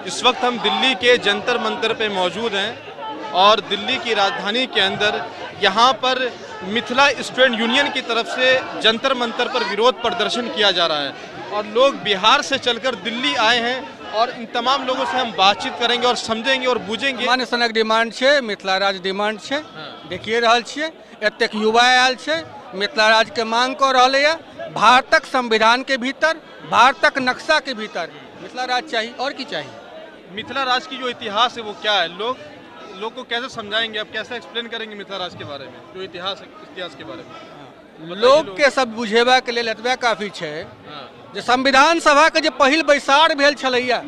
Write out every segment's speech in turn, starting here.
इस वक्त हम दिल्ली के जंतर मंतर पे मौजूद हैं और दिल्ली की राजधानी के अंदर यहाँ पर मिथिला स्टूडेंट यूनियन की तरफ से जंतर मंतर पर विरोध प्रदर्शन किया जा रहा है और लोग बिहार से चलकर दिल्ली आए हैं और इन तमाम लोगों से हम बातचीत करेंगे और समझेंगे और बूझेंगे। सामान्य सनक डिमांड है, मिथिला राज्य डिमांड है, देखिए रहल छियै एतेक युवा आयल है, मिथिला राज्य के मांग कर रहे हैं। भारतक संविधान के भीतर, भारतक नक्शा के भीतर मिथिला राज्य चाहिए और की चाहिए। मिथिला राज की जो इतिहास है वो क्या है, लोग को कैसे समझाएंगे, आप कैसे एक्सप्लेन करेंगे मिथिला राज के बारे में, जो इतिहास के बारे में लोग के सब बुझेबा के लिए एतबे काफी है जे संविधान सभा के जो पहिल बैसार भेल छलैया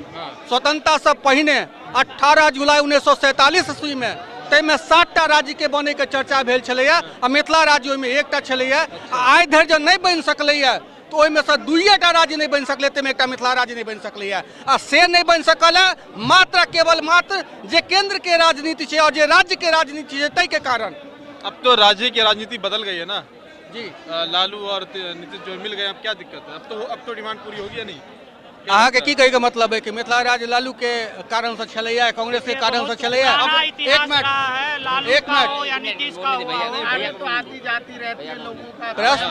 स्वतंत्रता से पहिने 18 जुलाई 1947 ईस्वी में तैमे 7टा राज्य के बने के चर्चा भेल छलैया आ मिथिला राज्य में एकटा छलैया। आइ धरि जो नहीं बन सकलैया तो ओहिमे से 2टा राज्य नहीं बन सकले, तैमे एकटा मिथिला राज्य नहीं बन सकलैया आ से नहीं बन सकल है मात्र केवल मात्र जे केंद्र के राजनीति है और जे राज्य के राजनीति है तै के कारण। अब तो राज्य की राजनीति बदल गई है ना जी, लालू और नीतीश जो मिल गए, अब क्या दिक्कत है? अब तो डिमांड पूरी होगी या नहीं? अहाँ के की कहे के मतलब है कि मिथिला राज्य लालू के कारण से छलैया, कांग्रेस के कारण से छलैया? एक मिनट प्रश्न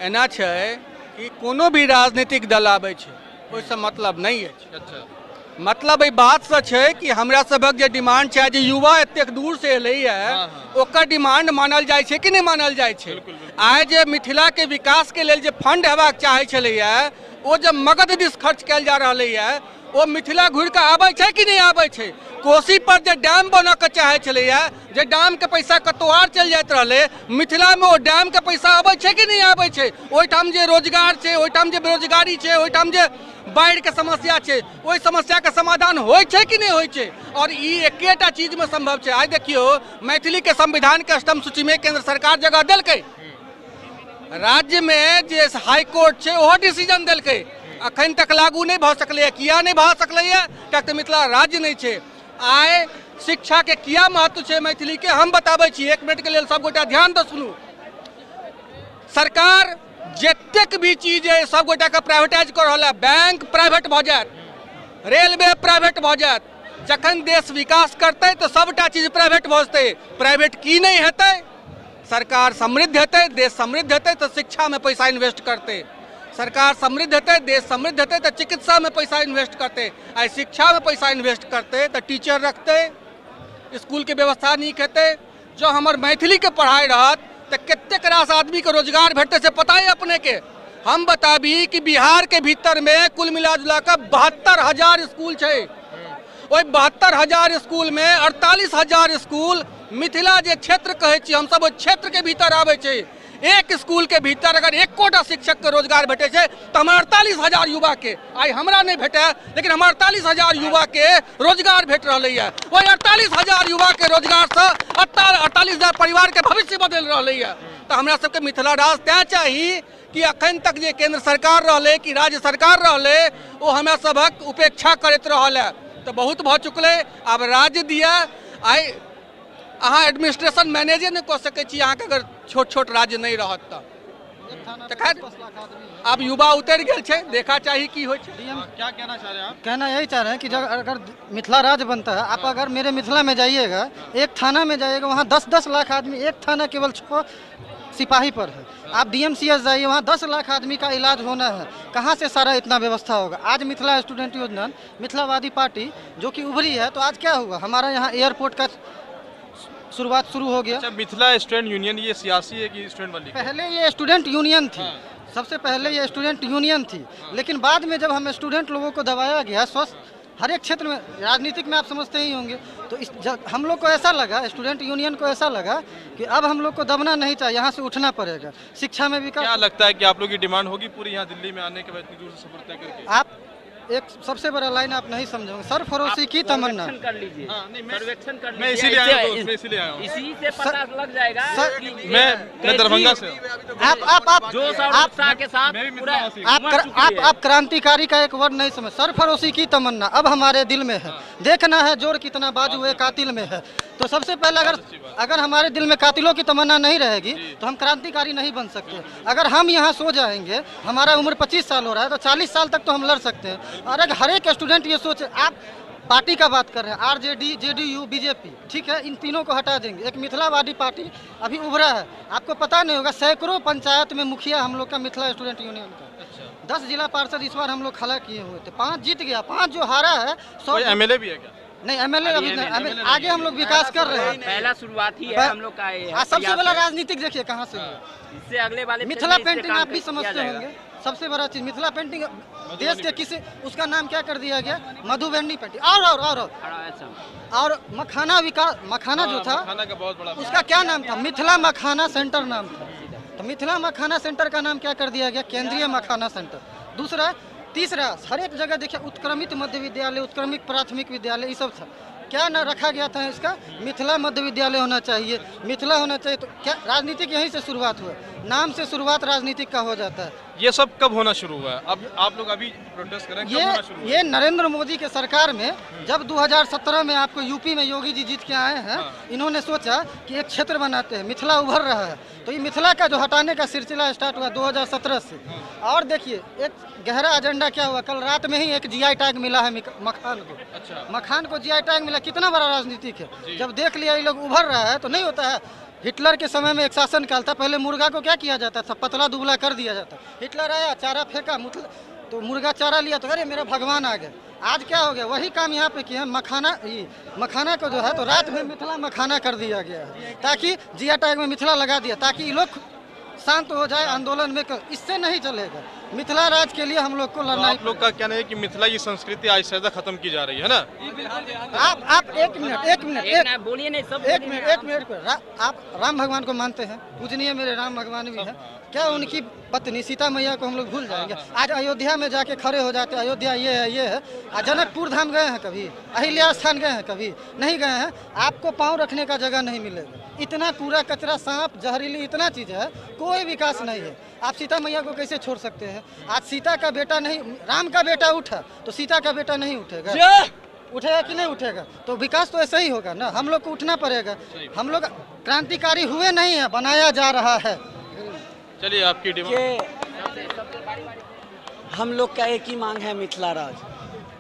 एना है कि कोनो भी राजनीतिक दल आबै छै ओहिसँ मतलब नहीं है। अच्छा, मतलब एहि बात से छै कि हमरा सबक जे डिमांड छै, जे युवा एतेक दूर से एलैया ओकर डिमांड मानल जाइ छै कि नहीं मानल जाइ छै। आइ जे मिथिला के विकास के लेल जे फंड हेबाक चाहै छलैया ओ जे मगध दिस खर्च कयल जा रहलैया ओ मिथिला घुरि कऽ आबै छै कि नहीं आबै छै। कोसी पर जे डैम बनऽ के चाहै छलैया, जे डैम के पैसा कतौ आर चलि जाइत रहलै, मिथिला में ओ डैम के पैसा आबै छै कि नहीं आबै छै। ओहिठाम जे रोजगार छै, ओहिठाम जे बेरोजगारी छै, ओहिठाम जे बाढ़ि के समस्या छै, ओहि समस्या के समाधान होइ छै कि नहीं होइ छै। और ई एकेटा चीज में संभव छै। आइ देखियो मैथिली के संविधान के अष्टम सूची में केंद्र सरकार जगह देलकै, राज्य में जे हाई कोर्ट छै ओहो डिसीजन देलकै, अखन तक लागू नहीं भ सकलै। किया नहीं भ सकलै? कियाकि मिथिला राज्य नहीं छै। आइ शिक्षा के किया महत्व छै मैथिली के हम बताबै छी, 1 मिनट के लिए सब गोटा ध्यान दे सुनू। सरकार जतेक भी चीज है सब गोटा के प्राइवेटाइज कर रहा है, बैंक प्राइवेट भ जायत, रेलवे प्राइवेट भ जायत। जखन देश विकास करते तो सबटा चीज प्राइवेट भ जेतै। प्राइवेट की नहीं हेतै, सरकार समृद्ध हेतै, देश समृद्ध हेतै तो शिक्षा में पैसा इन्वेस्ट करते, सरकार समृद्ध हेतै, देश समृद्ध हेतै तो चिकित्सा में पैसा इन्वेस्ट करते, आई शिक्षा में पैसा इन्वेस्ट करते तो टीचर रखते, स्कूल के व्यवस्था नीक हेतै। जो हमार मैथिली के पढ़ाई रहत तो कतेक रास आदमी के रोजगार भेटते से पता है अपने के। हम बताबी कि बिहार के भीतर में कुल मिला जुला कर 72,000 स्कूल है। ओहि 72,000 स्कूल में 48,000 स्कूल मिथिला जे क्षेत्र कहे छी हम सब, क्षेत्र के भीतर आवे छै। एक स्कूल के भीतर अगर 1 कोटा शिक्षक के रोजगार भेटे छै तो हमारे 48,000 युवा के, आई हमरा नहीं भेटे लेकिन हमारे 48,000 युवा के रोजगार भेट रहा है। वही 48,000 युवा के रोजगार से 48,000 परिवार के भविष्य बदल रहा है। तो हमरा सबके मिथिला राज तैं चाही कि अखन तक जे केंद्र सरकार रहले कि राज्य सरकार रहले वो हमरा सबक उपेक्षा करैत रहल है। तो बहुत भ चुकले, अब राज्य दिया। आई अहाँ एडमिनिस्ट्रेशन मैनेजे नहीं कर सकै छी अहाँ के अगर छोट छोट राज्य नहीं रहत तो खैर अब युवा उतर गए छे, देखा चाहिए की हो। क्या कहना चाह रहे हैं आप? कहना यही चाह रहे हैं कि जब अगर मिथिला राज्य बनता है, आप अगर मेरे मिथिला में जाइएगा, एक थाना में जाइएगा, वहाँ 10-10 लाख आदमी, एक थाना केवल 6 सिपाही पर है। आप DMCS जाइए, वहाँ 10 लाख आदमी का इलाज होना है, कहाँ से सारा इतना व्यवस्था होगा। आज Mithila student union, Mithilavadi party जो कि उभरी है, तो आज क्या हुआ, हमारा यहाँ एयरपोर्ट का शुरुआत शुरू हो गया। अच्छा, मिथिला स्टूडेंट यूनियन ये सियासी है कि स्टूडेंट वाली? पहले ये स्टूडेंट यूनियन थी, सबसे पहले ये स्टूडेंट यूनियन थी, लेकिन बाद में जब हमें स्टूडेंट लोगों को दबाया गया, स्वस्थ हर एक क्षेत्र में, राजनीतिक में आप समझते ही होंगे, तो हम लोग को ऐसा लगा, स्टूडेंट यूनियन को ऐसा लगा कि अब हम लोग को दबना नहीं चाहिए, यहाँ से उठना पड़ेगा। शिक्षा में विकास। क्या लगता है कि आप लोग की डिमांड होगी पूरी यहाँ दिल्ली में आने के बाद इतनी दूर से सफर तय करके? आप एक सबसे बड़ा लाइन आप नहीं समझोगे, सरफरोशी की तमन्ना। कर लीजिए, सर्वेक्षण कर लीजिए। मैं इसीलिए आया हूँ, इसीलिए आया हूँ। इसी से पता लग जाएगा। मैं दरभंगा से। आप जोश और उत्साह के साथ आप क्रांतिकारी का एक वर्ड नहीं समझ, सरफरोशी की तमन्ना अब हमारे दिल में है, देखना है जोर कितना बाजू है कातिल में है। तो सबसे पहले अगर हमारे दिल में कातिलों की तमन्ना नहीं रहेगी तो हम क्रांतिकारी नहीं बन सकते। अगर हम यहाँ सो जाएंगे, हमारा उम्र 25 साल हो रहा है तो 40 साल तक तो हम लड़ सकते हैं, और अगर हर एक स्टूडेंट ये सोचे, आप पार्टी का बात कर रहे हैं, आरजेडी, जेडीयू, बीजेपी, ठीक है, इन तीनों को हटा देंगे, एक मिथिलावादी पार्टी अभी उभरा है, आपको पता नहीं होगा, सैकड़ों पंचायत में मुखिया हम लोग का मिथिला स्टूडेंट यूनियन का। 10 जिला पार्षद इस बार हम लोग खड़ा किए हुए थे, 5 जीत गया, 5 जो हारा है 100 एमएलए भी है क्या? नहीं, एमएलए अभी नहीं, आगे हम लोग विकास कर रहे हैं। पहला शुरुआत ही है हम लोग का ये। सबसे बड़ा राजनीतिक देखिए कहाँ से हुआ, इससे अगले वाले मिथिला पेंटिंग आप भी समझते होंगे, सबसे बड़ा चीज मिथिला पेंटिंग देश के किसी, उसका नाम क्या कर दिया गया, मधुबनी पेंटिंग। और मखाना विकास, मखाना जो था खाना का बहुत बड़ा उसका क्या नाम था, मिथिला मखाना सेंटर नाम था, तो मिथिला मखाना सेंटर का नाम क्या कर दिया गया, केंद्रीय मखाना सेंटर। दूसरा, तीसरा, हर एक जगह देखिए उत्क्रमित मध्य विद्यालय, उत्क्रमित प्राथमिक विद्यालय, ये सब था, क्या न रखा गया था इसका, मिथिला मध्य विद्यालय होना चाहिए, मिथिला होना चाहिए। तो क्या राजनीति यहीं से शुरुआत हुआ, नाम से शुरुआत राजनीतिक का हो जाता है। ये सब कब होना शुरू हुआ है? अब आप लोग अभी प्रोटेस्ट करें, कब होना शुरू हुआ? ये नरेंद्र मोदी के सरकार में, जब 2017 में आपको यूपी में योगी जी जीत के आए हैं, इन्होंने सोचा कि एक क्षेत्र बनाते हैं, मिथिला उभर रहा है, तो ये मिथिला का जो हटाने का सिलसिला स्टार्ट हुआ 2017 से। और देखिए एक गहरा एजेंडा क्या हुआ, कल रात में ही एक जीआई टैग मिला है मखान को। अच्छा। मखान को जीआई टैग मिला, कितना बड़ा राजनीतिक है। जब देख लिया ये लोग उभर रहा है तो नहीं होता है, हिटलर के समय में एक शासन काल था, पहले मुर्गा को क्या किया जाता था, पतला दुबला कर दिया जाता। हिटलर आया, चारा फेंका, तो मुर्गा चारा लिया तो अरे मेरा भगवान आ गए। आज क्या हो गया, वही काम यहाँ पे किया, मखाना को जो है तो रात में मिथिला मखाना कर दिया गया है, ताकि जिया टैग में मिथिला लगा दिया, ताकि ये लोग शांत हो जाए आंदोलन में। इससे नहीं चलेगा, मिथिला राज के लिए हम लोग को लड़ना। आप लोग का कहना है कि मिथिला की संस्कृति आज से खत्म की जा रही है ना? आप एक मिनट बोलिए नहीं, सब एक मिनट आप राम भगवान को मानते हैं, पूजनीय मेरे राम भगवान भी है, क्या उनकी पत्नी सीता मैया को हम लोग भूल जाएंगे? आज अयोध्या में जाके खड़े हो जाते, अयोध्या ये है। आज जनकपुर धाम गए हैं कभी, अहिल्या स्थान गए हैं कभी, नहीं गए हैं। आपको पाँव रखने का जगह नहीं मिलेगा, इतना कूड़ा कचरा, सांप, जहरीली, इतना चीज है, कोई विकास नहीं है। आप सीता मैया को कैसे छोड़ सकते हैं? आज सीता का बेटा नहीं, राम का बेटा उठा तो सीता का बेटा नहीं उठेगा, उठेगा कि नहीं उठेगा? तो विकास तो ऐसा ही होगा ना, हम लोग को उठना पड़ेगा। हम लोग क्रांतिकारी हुए नहीं है, बनाया जा रहा है। चलिए आपकी डिमांड। हम लोग का एक ही मांग है, मिथिला राज।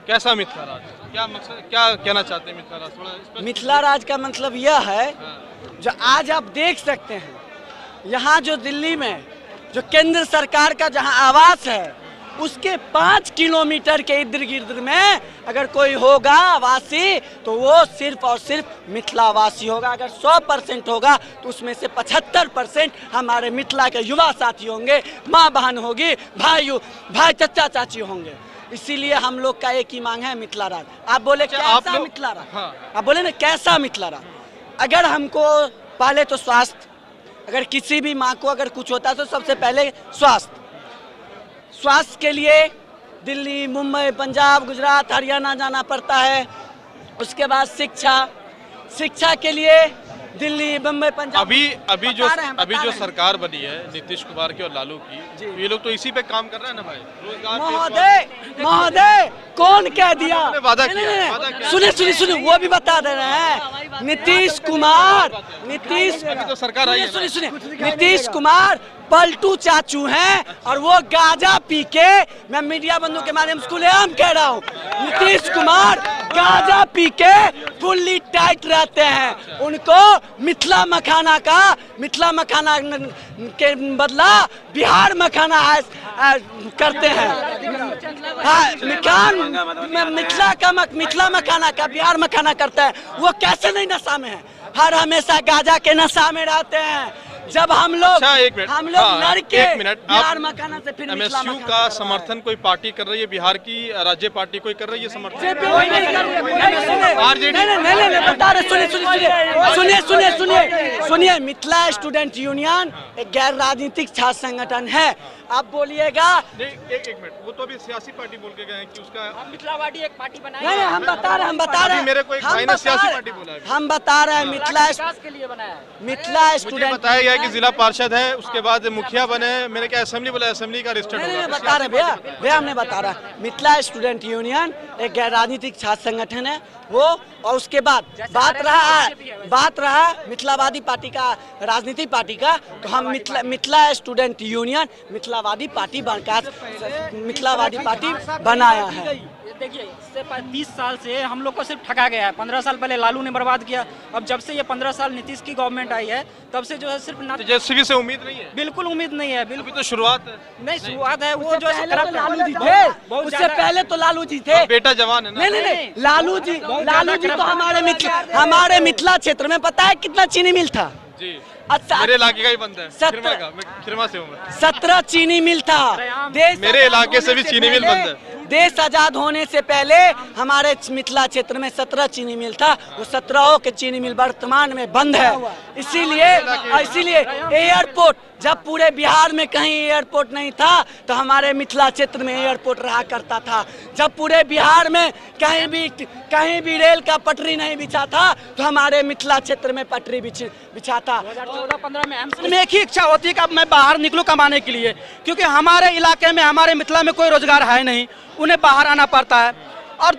कैसा मिथिला राज, क्या मकसद, क्या कहना चाहते हैं मिथिला राज? थोड़ा मिथिला राज का मतलब यह है, जो आज आप देख सकते हैं, यहाँ जो दिल्ली में जो केंद्र सरकार का जहाँ आवास है, उसके 5 किलोमीटर के इर्द गिर्द में अगर कोई होगा आवासी, तो वो सिर्फ और सिर्फ मिथिलावासी होगा। अगर 100% होगा तो उसमें से 75% हमारे मिथिला के युवा साथी होंगे, माँ बहन होगी, भाई चचा चाची होंगे। इसीलिए हम लोग का एक ही मांग है, मिथिला राज। आप बोले कैसा मिथिला राज? हाँ। आप बोले ना कैसा मिथिला राज? अगर हमको पहले तो स्वास्थ्य, अगर किसी भी माँ को अगर कुछ होता है तो सबसे पहले स्वास्थ्य के लिए दिल्ली, मुंबई, पंजाब, गुजरात, हरियाणा जाना पड़ता है। उसके बाद शिक्षा के लिए दिल्ली, मुंबई, पंजाब। अभी जो सरकार बनी है नीतीश कुमार की और लालू की, ये लोग तो इसी पे काम कर रहे हैं ना भाई, रोजगार। महोदय कौन कह दिया? वादा किया। सुनिए वो भी बता दे रहे हैं। नीतीश कुमार तो सरकार आई है। सुनिए नीतीश कुमार पलटू चाचू हैं, और वो गांजा पी के, मैं मीडिया बंधु के माध्यम से खुलेआम कह रहा हूँ, नीतीश कुमार गांजा पी के फुल्ली टाइट रहते हैं। उनको मिथिला मखाना के बदला बिहार मखाना करते हैं। मिथिला मखाना का बिहार मखाना करता है। वो कैसे नहीं नशा में है? हर हमेशा गांजा के नशा में रहते हैं। जब हम लोग लड़के बिहार मखाना से फिर एमएसयू का समर्थन कोई पार्टी कर रही है, बिहार की राज्य पार्टी कोई कर रही है समर्थन? सुनिए, मिथिला स्टूडेंट यूनियन एक गैर राजनीतिक छात्र संगठन है। आप बोलिएगा एक मिनट, वो तो अभी सियासी पार्टी बोल के गए हैं कि उसका मिथिलावादी एक पार्टी बनाई। नहीं, हम बता रहे हैं, मेरे को एक भाई ने सियासी पार्टी बोला है। हम बता रहे हैं मिथिला के लिए बनाया है। मिथिला स्टूडेंट बताया गया कि जिला पार्षद है, उसके बाद मुखिया बने, मैंने क्या असेंबली बोला, असेंबली का रजिस्टर्ड होगा। बता रहे भैया हमने बता रहा, मिथिला स्टूडेंट यूनियन एक गैर राजनीतिक छात्र संगठन है वो। और उसके बाद बात रहा मिथिलावादी पार्टी का, राजनीतिक पार्टी का, तो हम Mithila student union Mithila Mithilavadi party Mithilavadi party बनाया है। देखिए, इससे 30 साल से हम लोग को सिर्फ ठगा गया है। 15 साल पहले लालू ने बर्बाद किया, अब जब से ये 15 साल नीतीश की गवर्नमेंट आई है तब से जो है सिर्फ तेजस्वी से उम्मीद नहीं है, बिल्कुल उम्मीद नहीं है। अभी बिल्कुल तो शुरुआत है। नहीं, शुरुआत है। उससे जो है पहले तो लालू जी थे, उससे पहले तो लालू जी थे। बेटा जवान है ना। नहीं, लालू जी तो हमारे मिथिला क्षेत्र में पता है कितना चीनी मिल था जी। अच्छा, मेरे इलाके का ही बनता है, 17 का, मैं खिरमा से हूँ मैं। 17 चीनी मिल था। मेरे इलाके से भी चीनी मिल बनता है। देश आजाद होने से पहले हमारे मिथिला क्षेत्र में 17 चीनी मिल था। वो 17 के चीनी मिल वर्तमान में बंद है। इसीलिए एयरपोर्ट, जब पूरे बिहार में कहीं एयरपोर्ट नहीं था तो हमारे मिथिला क्षेत्र में एयरपोर्ट रहा करता था। जब पूरे बिहार में कहीं भी रेल का पटरी नहीं बिछा था तो हमारे मिथिला क्षेत्र में पटरी बिछा था। 2014-15 में एम्स में एक ही इच्छा होती है कि अब मैं बाहर निकलूं कमाने के लिए, क्योंकि हमारे इलाके में, हमारे मिथिला में कोई रोजगार है नहीं, उन्हें बाहर आना पड़ता है। और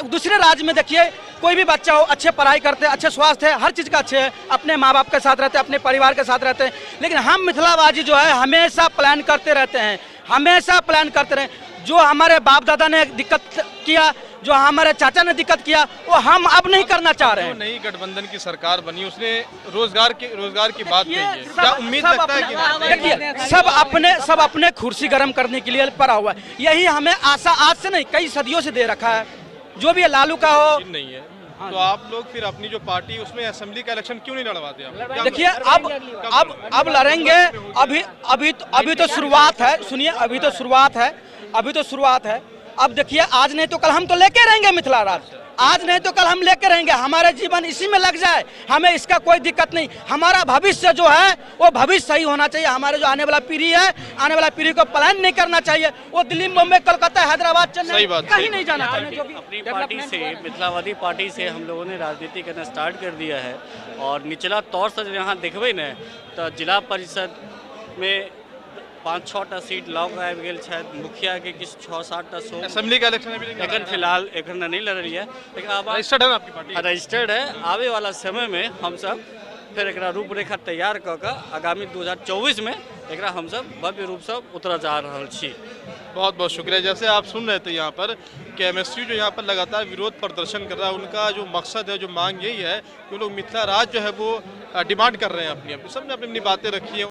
दूसरे राज्य में देखिए, कोई भी बच्चा हो, अच्छे पढ़ाई करते हैं, अच्छे स्वास्थ्य है, हर चीज़ का अच्छे है, अपने माँ बाप के साथ रहते हैं, अपने परिवार के साथ रहते हैं। लेकिन हम मिथिलावादी जो है हमेशा प्लान करते रहते हैं, हमेशा प्लान करते रहे। जो हमारे बाप दादा ने दिक्कत किया, जो हमारे चाचा ने दिक्कत किया, वो हम अब नहीं करना चाह रहे हैं। नई गठबंधन की सरकार बनी, उसने रोजगार की बात कही है। क्या उम्मीद लगता है कि देखिए, सब अपने कुर्सी गर्म करने के लिए पड़ा हुआ है। यही हमें आशा आज से नहीं, कई सदियों से दे रखा है। जो भी लालू का हो नहीं है तो आप लोग फिर अपनी जो पार्टी उसमें असेंबली का इलेक्शन क्यों नहीं लड़वाते आप? देखिए, अब लड़ेंगे। अभी तो शुरुआत है। सुनिए, अभी तो शुरुआत है। अब देखिए, आज नहीं तो कल हम तो लेके रहेंगे मिथिला राज, आज नहीं तो कल हम लेके रहेंगे। हमारा जीवन इसी में लग जाए, हमें इसका कोई दिक्कत नहीं। हमारा भविष्य जो है वो भविष्य सही होना चाहिए। हमारे जो आने वाला पीढ़ी है, आने वाला पीढ़ी को प्लान नहीं करना चाहिए। वो दिल्ली, मुंबई, कलकत्ता, हैदराबाद, चेन्नई कहीं नहीं जाना चाहिए। अपनी पार्टी से, मिथिलावादी पार्टी से हम लोगों ने राजनीति करना स्टार्ट कर दिया है। और निचला तौर से यहाँ देखबे न तो जिला परिषद में 5-6टा सीट लॉक आबि गेल छै, मुखिया के किछु 6-7टा शो। असेंबली का इलेक्शन अभी एखन फिलहाल नहीं लड़ रही है, लेकिन अब रजिस्टर्ड है आपकी पार्टी? रजिस्टर्ड है। आवे वाला समय में हम सब फिर एकरा रूपरेखा तैयार कऽ कऽ आगामी 2024 में एकरा हम सब भव्य रूप से उतरा जा रहल छी। बहुत बहुत शुक्रिया। जैसे आप सुन रहे थे यहाँ पर कि एमएसयू जो यहाँ पर लगातार विरोध प्रदर्शन कर रहा है, उनका जो मकसद है, जो मांग यही है कि लोग मिथिला राज जो है वो डिमांड कर रहे हैं अपनी। सबने अपनी बातें रखी है।